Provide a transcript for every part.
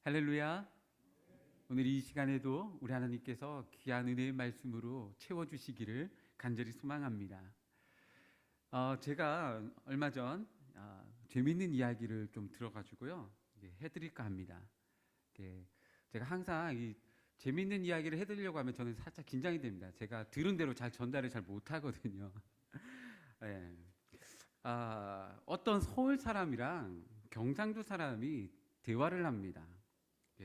할렐루야. 오늘 이 시간에도 우리 하나님께서 귀한 은혜의 말씀으로 채워주시기를 간절히 소망합니다. 제가 얼마 전 재미있는 이야기를 좀 들어가지고요 해드릴까 합니다. 제가 항상 이 재미있는 이야기를 해드리려고 하면 저는 살짝 긴장이 됩니다. 제가 들은 대로 잘 전달을 잘 못하거든요. 네. 어떤 서울 사람이랑 경상도 사람이 대화를 합니다.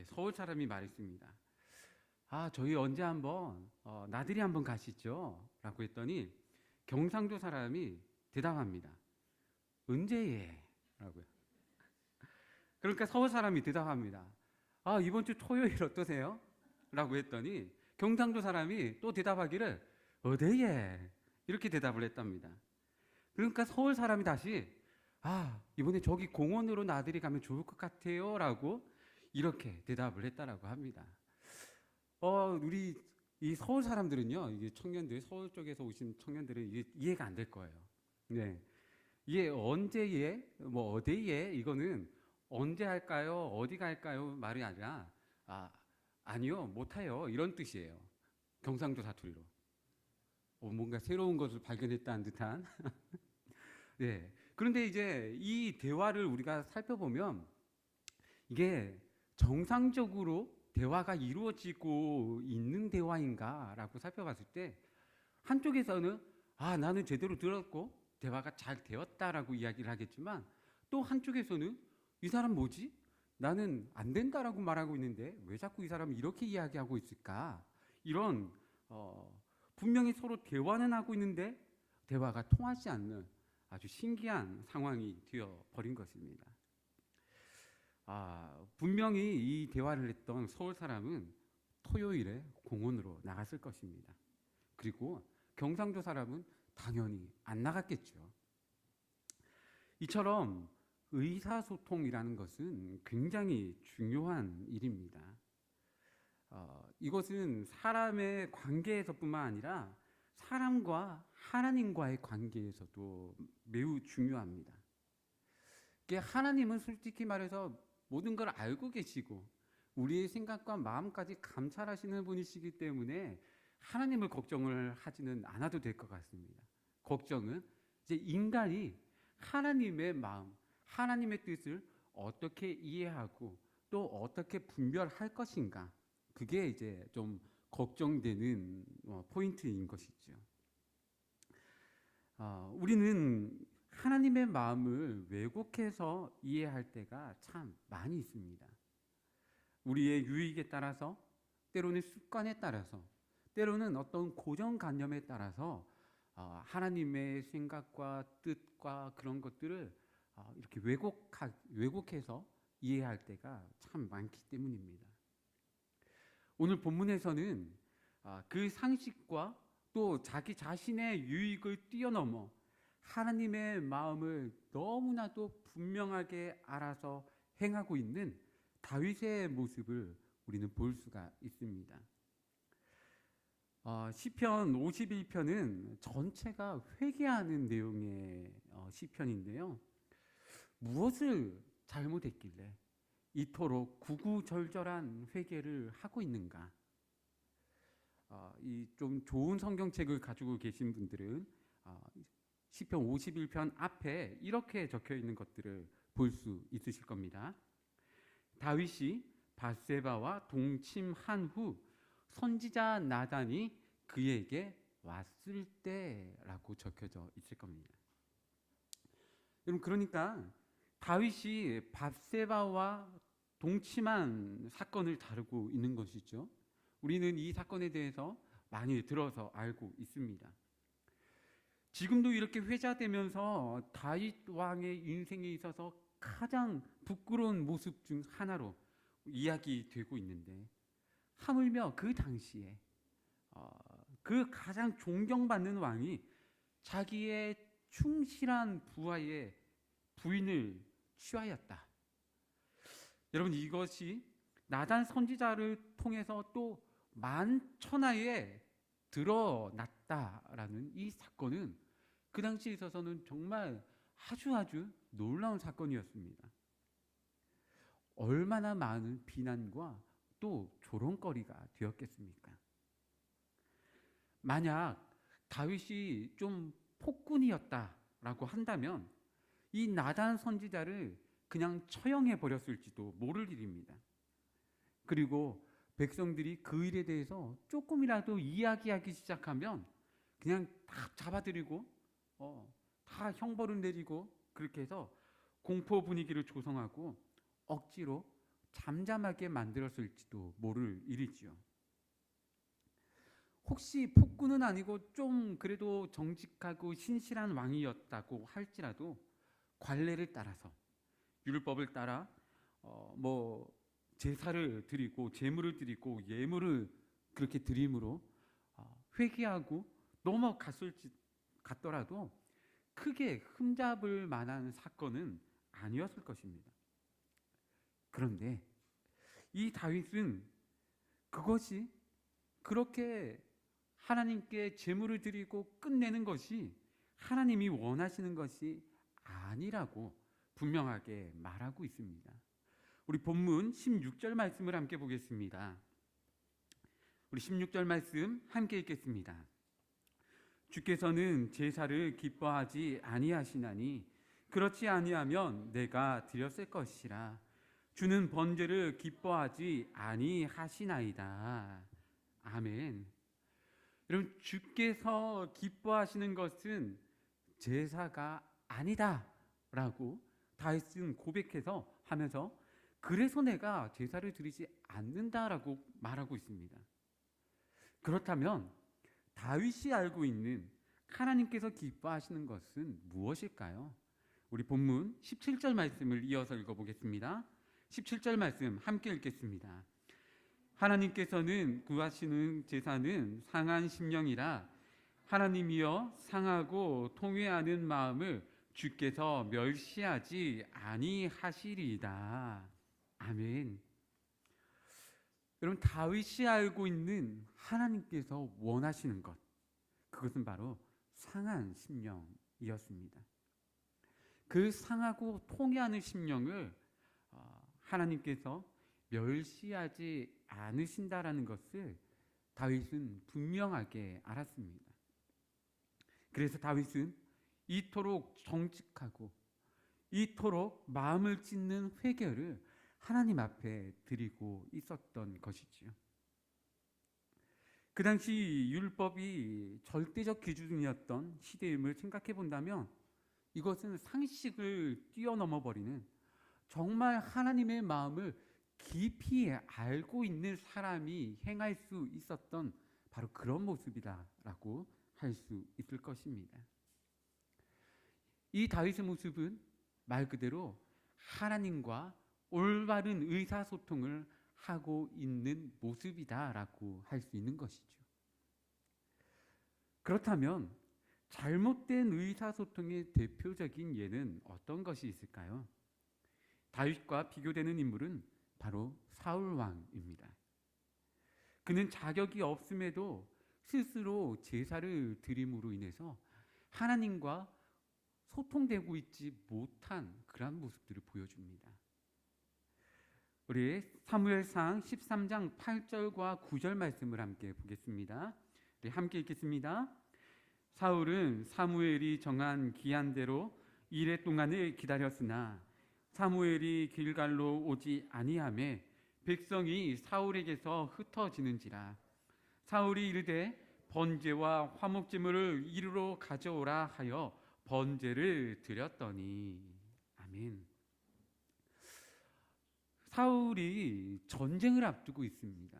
서울 사람이 말했습니다. 저희 언제 한번 나들이 한번 가시죠? 라고 했더니 경상도 사람이 대답합니다. 언제예? 라고요. 그러니까 서울 사람이 대답합니다. 이번 주 토요일 어떠세요? 라고 했더니 경상도 사람이 또 대답하기를 어디예? 이렇게 대답을 했답니다. 그러니까 서울 사람이 다시 이번에 저기 공원으로 나들이 가면 좋을 것 같아요 라고 이렇게 대답을 했다라고 합니다. 우리 이 서울 사람들은요, 이게 청년들, 서울 쪽에서 오신 청년들은 이게 이해가 안 될 거예요. 네. 이게 언제에, 뭐 어디에, 이거는 언제 할까요? 어디가 할까요? 말이 아니라, 아니요, 못해요. 이런 뜻이에요. 경상도 사투리로. 뭔가 새로운 것을 발견했다는 듯한. 네. 그런데 이제 이 대화를 우리가 살펴보면 이게 정상적으로 대화가 이루어지고 있는 대화인가라고 살펴봤을 때 한쪽에서는 나는 제대로 들었고 대화가 잘 되었다라고 이야기를 하겠지만 또 한쪽에서는 이 사람 뭐지? 나는 안 된다라고 말하고 있는데 왜 자꾸 이 사람이 이렇게 이야기하고 있을까? 이런 분명히 서로 대화는 하고 있는데 대화가 통하지 않는 아주 신기한 상황이 되어버린 것입니다. 분명히 이 대화를 했던 서울 사람은 토요일에 공원으로 나갔을 것입니다. 그리고 경상도 사람은 당연히 안 나갔겠죠. 이처럼 의사소통이라는 것은 굉장히 중요한 일입니다. 이것은 사람의 관계에서뿐만 아니라 사람과 하나님과의 관계에서도 매우 중요합니다. 하나님은 솔직히 말해서 모든 걸 알고 계시고 우리의 생각과 마음까지 감찰하시는 분이시기 때문에 하나님을 걱정을 하지는 않아도 될 것 같습니다. 걱정은 이제 인간이 하나님의 마음, 하나님의 뜻을 어떻게 이해하고 또 어떻게 분별할 것인가, 그게 이제 좀 걱정되는 포인트인 것이죠. 우리는 하나님의 마음을 왜곡해서 이해할 때가 참 많이 있습니다. 우리의 유익에 따라서, 때로는 습관에 따라서, 때로는 어떤 고정관념에 따라서 하나님의 생각과 뜻과 그런 것들을 이렇게 왜곡해서 이해할 때가 참 많기 때문입니다. 오늘 본문에서는 그 상식과 또 자기 자신의 유익을 뛰어넘어 하나님의 마음을 너무나도 분명하게 알아서 행하고 있는 다윗의 모습을 우리는 볼 수가 있습니다. 시편 51편은 전체가 회개하는 내용의 시편인데요. 무엇을 잘못했길래 이토록 구구절절한 회개를 하고 있는가? 이 좀 좋은 성경책을 가지고 계신 분들은 시편 51편 앞에 이렇게 적혀 있는 것들을 볼 수 있으실 겁니다. 다윗이 밧세바와 동침한 후 선지자 나단이 그에게 왔을 때라고 적혀져 있을 겁니다. 여러분, 그러니까 다윗이 밧세바와 동침한 사건을 다루고 있는 것이죠. 우리는 이 사건에 대해서 많이 들어서 알고 있습니다. 지금도 이렇게 회자되면서 다윗 왕의 인생에 있어서 가장 부끄러운 모습 중 하나로 이야기되고 있는데, 하물며 그 당시에 그 가장 존경받는 왕이 자기의 충실한 부하의 부인을 취하였다. 여러분, 이것이 나단 선지자를 통해서 또 만천하에 드러났다라는 이 사건은 그 당시에 있어서는 정말 아주 놀라운 사건이었습니다. 얼마나 많은 비난과 또 조롱거리가 되었겠습니까? 만약 다윗이 좀 폭군이었다라고 한다면 이 나단 선지자를 그냥 처형해 버렸을지도 모를 일입니다. 그리고 백성들이 그 일에 대해서 조금이라도 이야기하기 시작하면 그냥 다 잡아들이고 다 형벌을 내리고 그렇게 해서 공포 분위기를 조성하고 억지로 잠잠하게 만들었을지도 모를 일이지요. 혹시 폭군은 아니고 좀 그래도 정직하고 신실한 왕이었다고 할지라도 관례를 따라서 율법을 따라 뭐 제사를 드리고 제물을 드리고 예물을 그렇게 드림으로 회개하고 넘어갔을지 같더라도 크게 흠잡을 만한 사건은 아니었을 것입니다. 그런데 이 다윗은 그것이 그렇게 하나님께 제물을 드리고 끝내는 것이 하나님이 원하시는 것이 아니라고 분명하게 말하고 있습니다. 우리 본문 16절 말씀을 함께 보겠습니다. 우리 16절 말씀 함께 읽겠습니다. 주께서는 제사를 기뻐하지 아니하시나니 그렇지 아니하면 내가 드렸을 것이라. 주는 번제를 기뻐하지 아니하시나이다. 아멘. 여러분, 주께서 기뻐하시는 것은 제사가 아니다 라고 다윗은 고백해서 하면서 그래서 내가 제사를 드리지 않는다라고 말하고 있습니다. 그렇다면 다윗이 알고 있는 하나님께서 기뻐하시는 것은 무엇일까요? 우리 본문 17절 말씀을 이어서 읽어보겠습니다. 17절 말씀 함께 읽겠습니다. 하나님께서는 구하시는 제사는 상한 심령이라. 하나님이여 상하고 통회하는 마음을 주께서 멸시하지 아니하시리이다. 아멘. 여러분, 다윗이 알고 있는 하나님께서 원하시는 것, 그것은 바로 상한 심령이었습니다. 그 상하고 통회하는 심령을 하나님께서 멸시하지 않으신다라는 것을 다윗은 분명하게 알았습니다. 그래서 다윗은 이토록 정직하고 이토록 마음을 찢는 회개를 하나님 앞에 드리고 있었던 것이지요. 그 당시 율법이 절대적 기준이었던 시대임을 생각해 본다면 이것은 상식을 뛰어넘어 버리는 정말 하나님의 마음을 깊이 알고 있는 사람이 행할 수 있었던 바로 그런 모습이다라고 할 수 있을 것입니다. 이 다윗의 모습은 말 그대로 하나님과 올바른 의사소통을 하고 있는 모습이다라고 할 수 있는 것이죠. 그렇다면 잘못된 의사소통의 대표적인 예는 어떤 것이 있을까요? 다윗과 비교되는 인물은 바로 사울 왕입니다. 그는 자격이 없음에도 스스로 제사를 드림으로 인해서 하나님과 소통되고 있지 못한 그런 모습들을 보여줍니다. 우리 사무엘상 13장 8절과 9절 말씀을 함께 보겠습니다. 우리 함께 읽겠습니다. 사울은 사무엘이 정한 기한대로 이레 동안을 기다렸으나 사무엘이 길갈로 오지 아니하매 백성이 사울에게서 흩어지는지라. 사울이 이르되 번제와 화목제물을 이리로 가져오라 하여 번제를 드렸더니. 아멘. 사울이 전쟁을 앞두고 있습니다.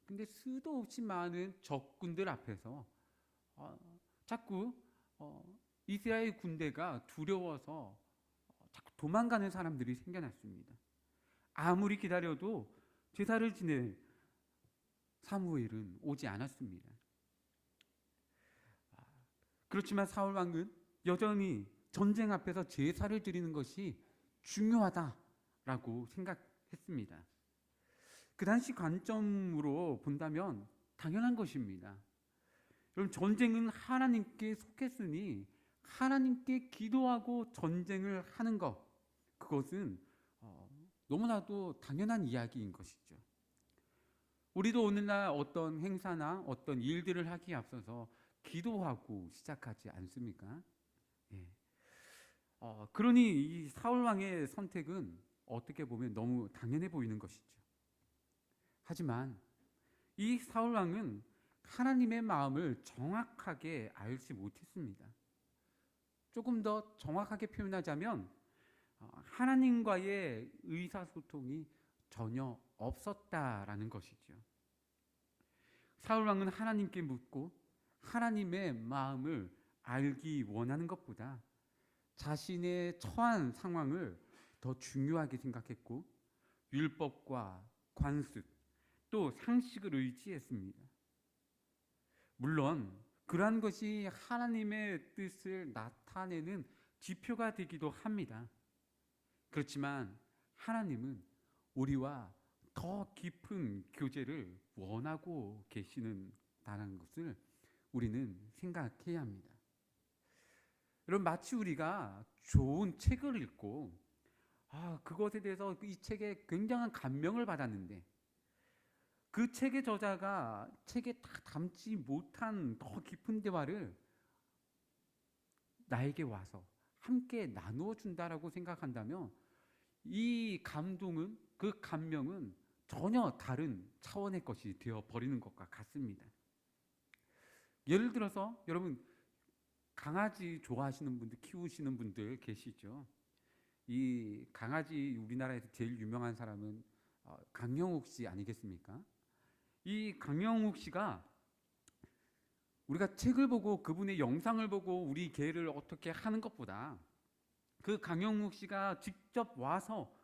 근데 수도 없이 많은 적군들 앞에서 자꾸 이스라엘 군대가 두려워서 자꾸 도망가는 사람들이 생겨났습니다. 아무리 기다려도 제사를 지낼 사무엘은 오지 않았습니다. 그렇지만 사울 왕은 여전히 전쟁 앞에서 제사를 드리는 것이 중요하다라고 생각했습니다. 그 당시 관점으로 본다면 당연한 것입니다. 여러분, 전쟁은 하나님께 속했으니 하나님께 기도하고 전쟁을 하는 것, 그것은 너무나도 당연한 이야기인 것이죠. 우리도 오늘날 어떤 행사나 어떤 일들을 하기에 앞서서 기도하고 시작하지 않습니까? 예. 그러니 이 사울 왕의 선택은 어떻게 보면 너무 당연해 보이는 것이죠. 하지만 이 사울 왕은 하나님의 마음을 정확하게 알지 못했습니다. 조금 더 정확하게 표현하자면 하나님과의 의사소통이 전혀 없었다라는 것이죠. 사울 왕은 하나님께 묻고 하나님의 마음을 알기 원하는 것보다 자신의 처한 상황을 더 중요하게 생각했고 율법과 관습 또 상식을 의지했습니다. 물론 그러한 것이 하나님의 뜻을 나타내는 지표가 되기도 합니다. 그렇지만 하나님은 우리와 더 깊은 교제를 원하고 계시는다는 것을 우리는 생각해야 합니다. 여러분, 마치 우리가 좋은 책을 읽고 그것에 대해서 이 책에 굉장한 감명을 받았는데 그 책의 저자가 책에 다 담지 못한 더 깊은 대화를 나에게 와서 함께 나누어 준다라고 생각한다면 이 감동은, 그 감명은 전혀 다른 차원의 것이 되어 버리는 것과 같습니다. 예를 들어서 여러분, 강아지 좋아하시는 분들, 키우시는 분들 계시죠? 이 강아지 우리나라에서 제일 유명한 사람은 강영욱 씨 아니겠습니까? 이 강영욱 씨가 우리가 책을 보고 그분의 영상을 보고 우리 개를 어떻게 하는 것보다 그 강영욱 씨가 직접 와서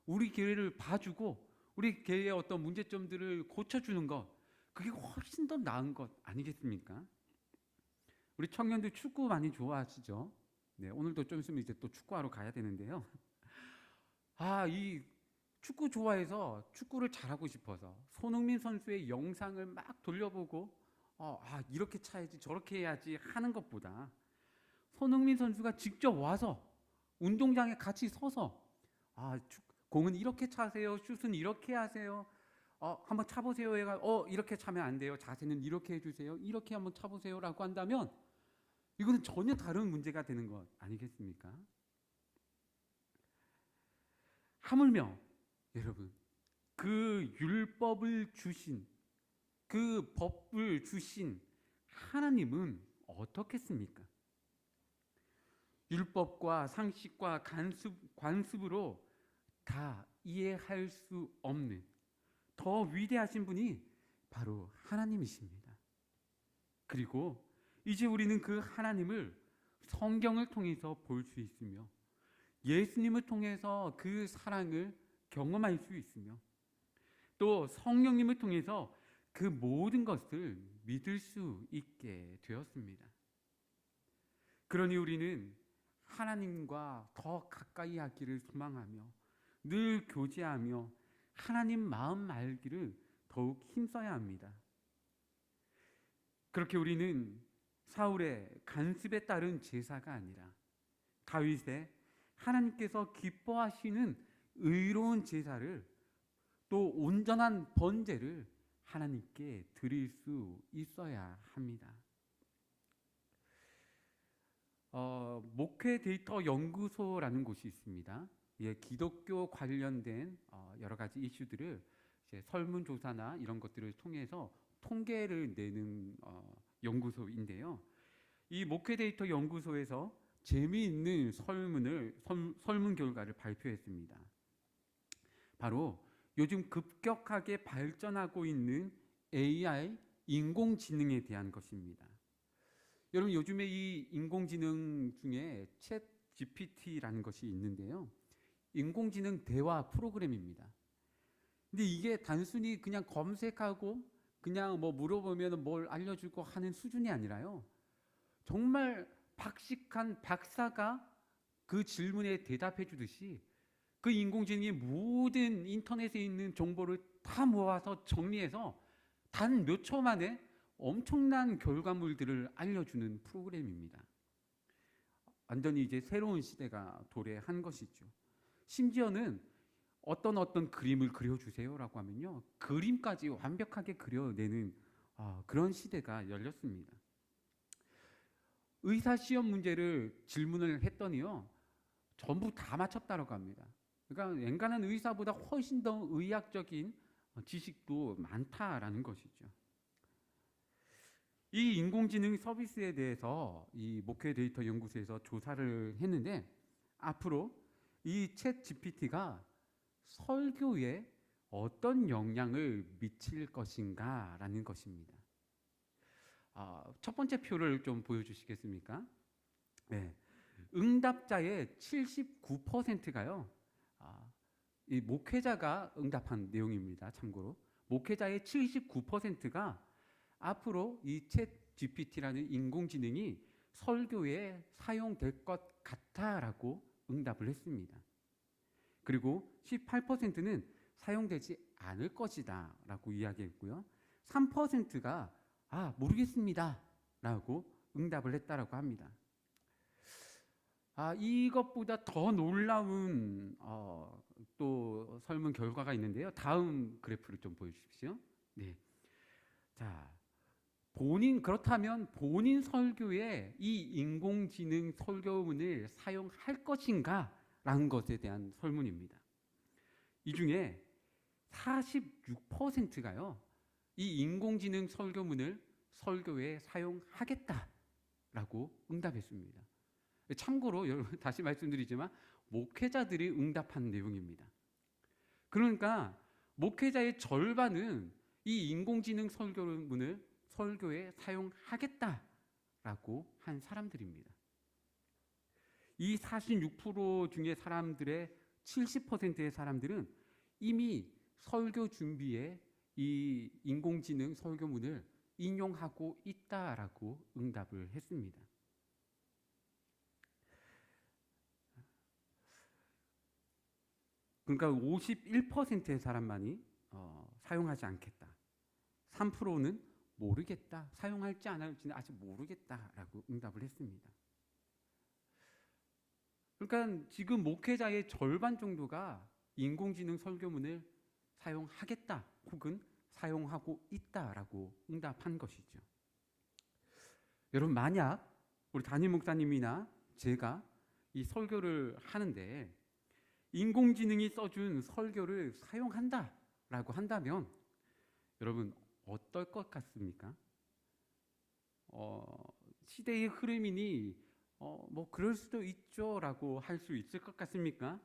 우리 개를 봐주고 우리 개의 어떤 문제점들을 고쳐주는 것, 그게 훨씬 더 나은 것 아니겠습니까? 우리 청년들 축구 많이 좋아하시죠? 네, 오늘도 좀 있으면 이제 또 축구하러 가야 되는데요. 이 축구 좋아해서 축구를 잘하고 싶어서 손흥민 선수의 영상을 막 돌려보고 이렇게 차야지 저렇게 해야지 하는 것보다 손흥민 선수가 직접 와서 운동장에 같이 서서 공은 이렇게 차세요, 슛은 이렇게 하세요, 한번 차보세요. 얘가 이렇게 차면 안 돼요, 자세는 이렇게 해주세요, 이렇게 한번 차보세요 라고 한다면 이거는 전혀 다른 문제가 되는 것 아니겠습니까? 하물며 여러분, 그 율법을 주신, 그 법을 주신 하나님은 어떻겠습니까? 율법과 상식과 관습으로 다 이해할 수 없는 더 위대하신 분이 바로 하나님이십니다. 그리고 이제 우리는 그 하나님을 성경을 통해서 볼 수 있으며 예수님을 통해서 그 사랑을 경험할 수 있으며 또 성령님을 통해서 그 모든 것을 믿을 수 있게 되었습니다. 그러니 우리는 하나님과 더 가까이 하기를 소망하며 늘 교제하며 하나님 마음 알기를 더욱 힘써야 합니다. 그렇게 우리는 사울의 간습에 따른 제사가 아니라 다윗의 하나님께서 기뻐하시는 의로운 제사를 또 온전한 번제를 하나님께 드릴 수 있어야 합니다. 목회 데이터 연구소라는 곳이 있습니다. 기독교 관련된 여러 가지 이슈들을 이제 설문조사나 이런 것들을 통해서 통계를 내는 연구소인데요. 이 목회 데이터 연구소에서 재미있는 설문 결과를 발표했습니다. 바로 요즘 급격하게 발전하고 있는 AI, 인공지능에 대한 것입니다. 여러분, 요즘에 이 인공지능 중에 챗 GPT라는 것이 있는데요. 인공지능 대화 프로그램입니다. 근데 이게 단순히 그냥 검색하고 그냥 뭐 물어보면 뭘 알려주고 하는 수준이 아니라요. 정말 박식한 박사가 그 질문에 대답해 주듯이 그 인공지능이 모든 인터넷에 있는 정보를 다 모아서 정리해서 단 몇 초 만에 엄청난 결과물들을 알려주는 프로그램입니다. 완전히 이제 새로운 시대가 도래한 것이죠. 심지어는 어떤 그림을 그려주세요라고 하면요, 그림까지 완벽하게 그려내는 그런 시대가 열렸습니다. 의사 시험 문제를 질문을 했더니요, 전부 다 맞췄다고 합니다. 그러니까 엔간한 의사보다 훨씬 더 의학적인 지식도 많다라는 것이죠. 이 인공지능 서비스에 대해서 이 목회 데이터 연구소에서 조사를 했는데, 앞으로 이 챗 GPT가 설교에 어떤 영향을 미칠 것인가라는 것입니다. 첫 번째 표를 좀 보여주시겠습니까? 네. 응답자의 79%가요. 이 목회자가 응답한 내용입니다. 참고로 목회자의 79%가 앞으로 이 챗 GPT라는 인공지능이 설교에 사용될 것 같다라고 응답을 했습니다. 그리고 18%는 사용되지 않을 것이다 라고 이야기했고요. 3%가 모르겠습니다 라고 응답을 했다라고 합니다. 이것보다 더 놀라운 또 설문 결과가 있는데요. 다음 그래프를 좀 보여주십시오. 네. 자, 그렇다면 본인 설교에 이 인공지능 설교문을 사용할 것인가? 라는 것에 대한 설문입니다. 이 중에 46%가요, 이 인공지능 설교문을 설교에 사용하겠다라고 응답했습니다. 참고로 여러분, 다시 말씀드리지만 목회자들이 응답한 내용입니다. 그러니까 목회자의 절반은 이 인공지능 설교문을 설교에 사용하겠다라고 한 사람들입니다. 이 46% 중에 사람들의 70%의 사람들은 이미 설교 준비에 이 인공지능 설교문을 인용하고 있다라고 응답을 했습니다. 그러니까 51%의 사람만이 사용하지 않겠다. 3%는 모르겠다. 사용할지 안 할지는 아직 모르겠다라고 응답을 했습니다. 그러니까 지금 목회자의 절반 정도가 인공지능 설교문을 사용하겠다 혹은 사용하고 있다라고 응답한 것이죠. 여러분, 만약 우리 담임 목사님이나 제가 이 설교를 하는데 인공지능이 써준 설교를 사용한다라고 한다면 여러분 어떨 것 같습니까? 시대의 흐름이니 뭐 그럴 수도 있죠라고 할 수 있을 것 같습니까?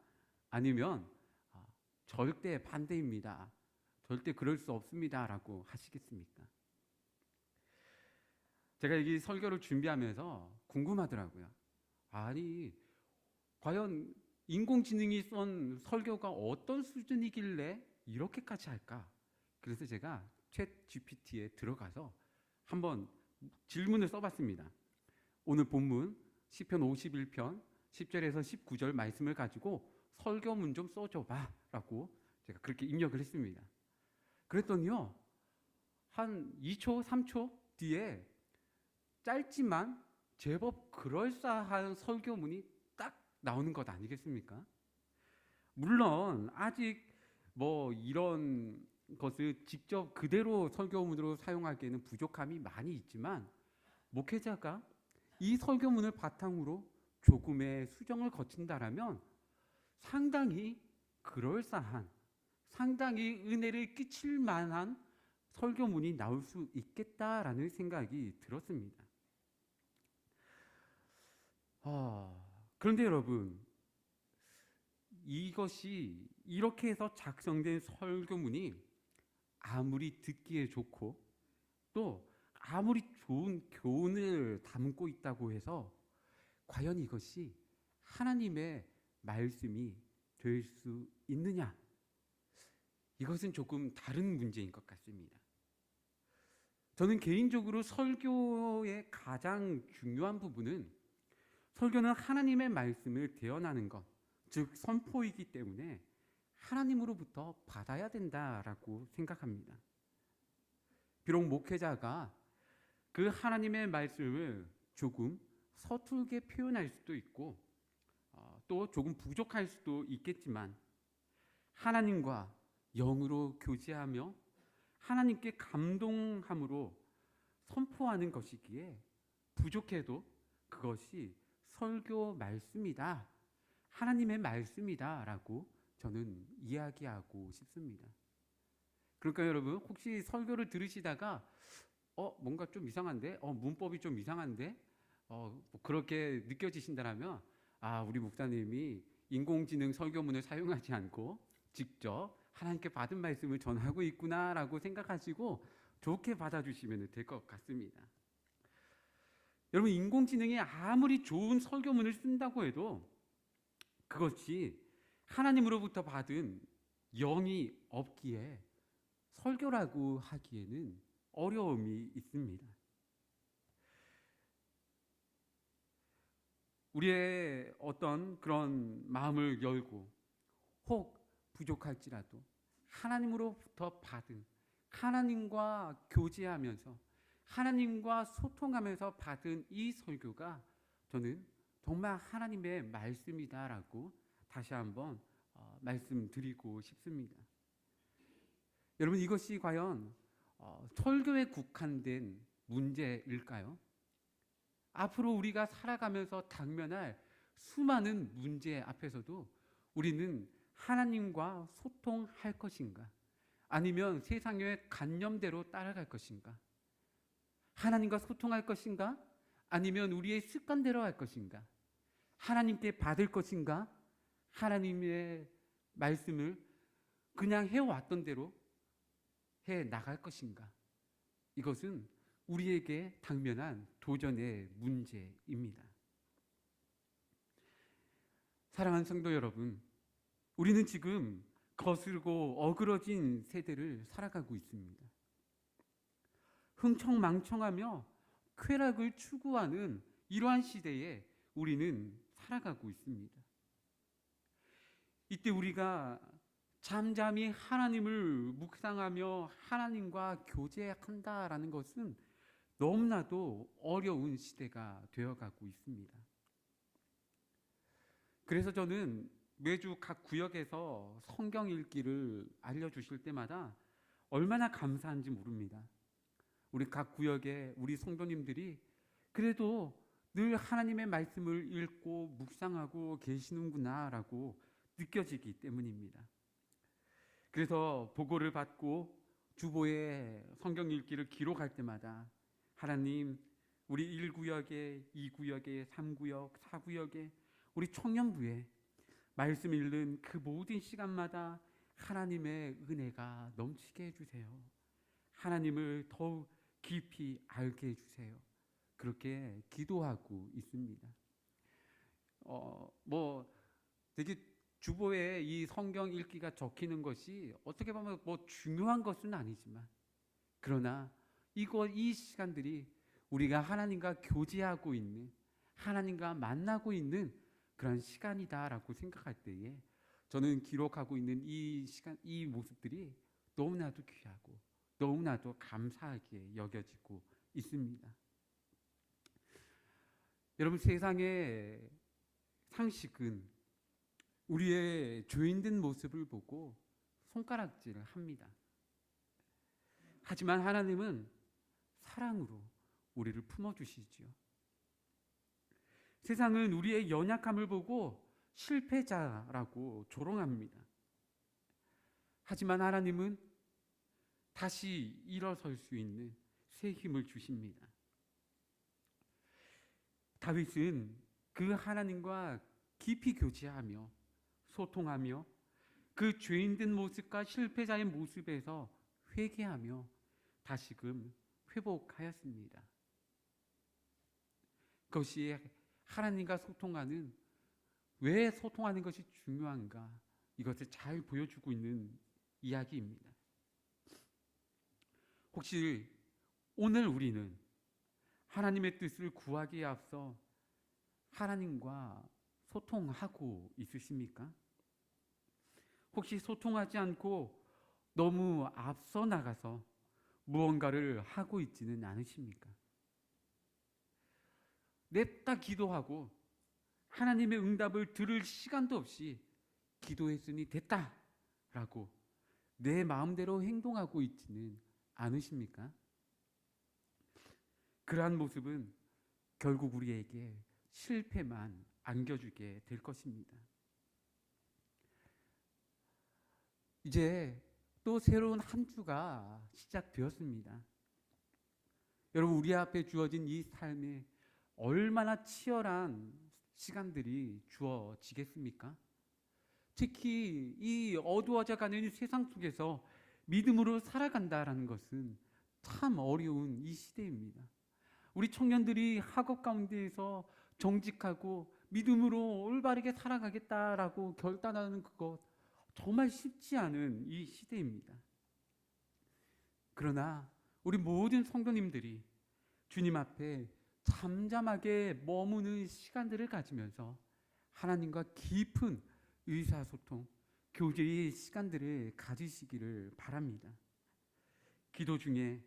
아니면 절대 반대입니다, 절대 그럴 수 없습니다라고 하시겠습니까? 제가 이 설교를 준비하면서 궁금하더라고요. 아니, 과연 인공지능이 쓴 설교가 어떤 수준이길래 이렇게까지 할까? 그래서 제가 챗 GPT에 들어가서 한번 질문을 써봤습니다. 오늘 본문 시편 51편 10절에서 19절 말씀을 가지고 설교문 좀 써줘봐 라고 제가 그렇게 입력을 했습니다. 그랬더니요, 한 2초 3초 뒤에 짧지만 제법 그럴싸한 설교문이 딱 나오는 것 아니겠습니까? 물론 아직 뭐 이런 것을 직접 그대로 설교문으로 사용하기에는 부족함이 많이 있지만 목회자가 이 설교문을 바탕으로 조금의 수정을 거친다라면 상당히 그럴싸한, 상당히 은혜를 끼칠 만한 설교문이 나올 수 있겠다라는 생각이 들었습니다. 그런데 여러분, 이것이 이렇게 해서 작성된 설교문이 아무리 듣기에 좋고 또 아무리 좋은 교훈을 담고 있다고 해서 과연 이것이 하나님의 말씀이 될 수 있느냐? 이것은 조금 다른 문제인 것 같습니다. 저는 개인적으로 설교의 가장 중요한 부분은 설교는 하나님의 말씀을 대언하는 것, 즉 선포이기 때문에 하나님으로부터 받아야 된다라고 생각합니다. 비록 목회자가 그 하나님의 말씀을 조금 서툴게 표현할 수도 있고 또 조금 부족할 수도 있겠지만 하나님과 영으로 교제하며 하나님께 감동함으로 선포하는 것이기에 부족해도 그것이 설교 말씀이다, 하나님의 말씀이다 라고 저는 이야기하고 싶습니다. 그러니까 여러분, 혹시 설교를 들으시다가 뭔가 좀 이상한데? 문법이 좀 이상한데? 뭐 그렇게 느껴지신다면 우리 목사님이 인공지능 설교문을 사용하지 않고 직접 하나님께 받은 말씀을 전하고 있구나라고 생각하시고 좋게 받아주시면 될 것 같습니다. 여러분, 인공지능이 아무리 좋은 설교문을 쓴다고 해도 그것이 하나님으로부터 받은 영이 없기에 설교라고 하기에는 어려움이 있습니다. 우리의 어떤 그런 마음을 열고 혹 부족할지라도 하나님으로부터 받은, 하나님과 교제하면서 하나님과 소통하면서 받은 이 설교가 저는 정말 하나님의 말씀이다라고 다시 한번 말씀드리고 싶습니다. 여러분, 이것이 과연 설교에 국한된 문제일까요? 앞으로 우리가 살아가면서 당면할 수많은 문제 앞에서도 우리는 하나님과 소통할 것인가? 아니면 세상의 관념대로 따라갈 것인가? 하나님과 소통할 것인가? 아니면 우리의 습관대로 할 것인가? 하나님께 받을 것인가? 하나님의 말씀을 그냥 해왔던 대로 해 나갈 것인가? 이것은 우리에게 당면한 도전의 문제입니다. 사랑하는 성도 여러분, 우리는 지금 거스르고 어그러진 세대를 살아가고 있습니다. 흥청망청하며 쾌락을 추구하는 이러한 시대에 우리는 살아가고 있습니다. 이때 우리가 잠잠히 하나님을 묵상하며 하나님과 교제한다라는 것은 너무나도 어려운 시대가 되어가고 있습니다. 그래서 저는 매주 각 구역에서 성경 읽기를 알려주실 때마다 얼마나 감사한지 모릅니다. 우리 각 구역에 우리 성도님들이 그래도 늘 하나님의 말씀을 읽고 묵상하고 계시는구나 라고 느껴지기 때문입니다. 그래서 보고를 받고 주보에 성경 읽기를 기록할 때마다 하나님, 우리 1구역에 2구역에 3구역 4구역에 우리 청년부에 말씀 읽는 그 모든 시간마다 하나님의 은혜가 넘치게 해주세요. 하나님을 더욱 깊이 알게 해주세요. 그렇게 기도하고 있습니다. 되게 주보에 이 성경 읽기가 적히는 것이 어떻게 보면 중요한 것은 아니지만, 그러나 이 시간들이 우리가 하나님과 교제하고 있는, 하나님과 만나고 있는 그런 시간이다라고 생각할 때에 저는 기록하고 있는 이 시간, 이 모습들이 너무나도 귀하고 너무나도 감사하게 여겨지고 있습니다. 여러분, 세상의 상식은 우리의 죄인된 모습을 보고 손가락질을 합니다. 하지만 하나님은 사랑으로 우리를 품어주시지요. 세상은 우리의 연약함을 보고 실패자라고 조롱합니다. 하지만 하나님은 다시 일어설 수 있는 새 힘을 주십니다. 다윗은 그 하나님과 깊이 교제하며 소통하며 그 죄인된 모습과 실패자의 모습에서 회개하며 다시금 회복하였습니다. 그것이 하나님과 소통하는, 왜 소통하는 것이 중요한가, 이것을 잘 보여주고 있는 이야기입니다. 혹시 오늘 우리는 하나님의 뜻을 구하기에 앞서 하나님과 소통하고 있으십니까? 혹시 소통하지 않고 너무 앞서 나가서 무언가를 하고 있지는 않으십니까? 냅다 기도하고 하나님의 응답을 들을 시간도 없이 기도했으니 됐다 라고 내 마음대로 행동하고 있지는 않으십니까? 그러한 모습은 결국 우리에게 실패만 안겨주게 될 것입니다. 이제 또 새로운 한 주가 시작되었습니다. 여러분, 우리 앞에 주어진 이 삶에 얼마나 치열한 시간들이 주어지겠습니까? 특히 이 어두워져가는 이 세상 속에서 믿음으로 살아간다라는 것은 참 어려운 이 시대입니다. 우리 청년들이 학업 가운데에서 정직하고 믿음으로 올바르게 살아가겠다라고 결단하는 그것 정말 쉽지 않은 이 시대입니다. 그러나 우리 모든 성도님들이 주님 앞에 잠잠하게 머무는 시간들을 가지면서 하나님과 깊은 의사소통, 교제의 시간들을 가지시기를 바랍니다. 기도 중에,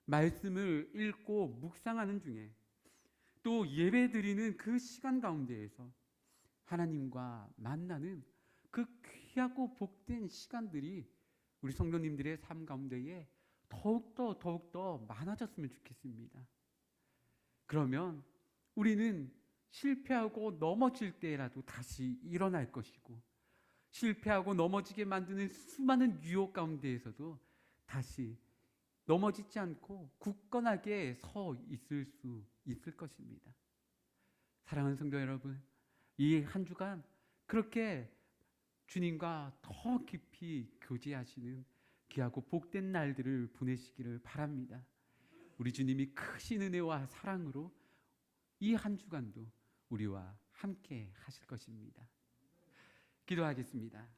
말씀을 읽고 묵상하는 중에, 또 예배 드리는 그 시간 가운데에서 하나님과 만나는 그 귀하고 복된 시간들이 우리 성도님들의 삶 가운데에 더욱더 많아졌으면 좋겠습니다. 그러면 우리는 실패하고 넘어질 때라도 다시 일어날 것이고, 실패하고 넘어지게 만드는 수많은 유혹 가운데에서도 다시 넘어지지 않고 굳건하게 서 있을 수 있을 것입니다. 사랑하는 성도 여러분, 이 한 주간 그렇게 주님과 더 깊이 교제하시는 귀하고 복된 날들을 보내시기를 바랍니다. 우리 주님이 크신 은혜와 사랑으로 이 한 주간도 우리와 함께 하실 것입니다. 기도하겠습니다.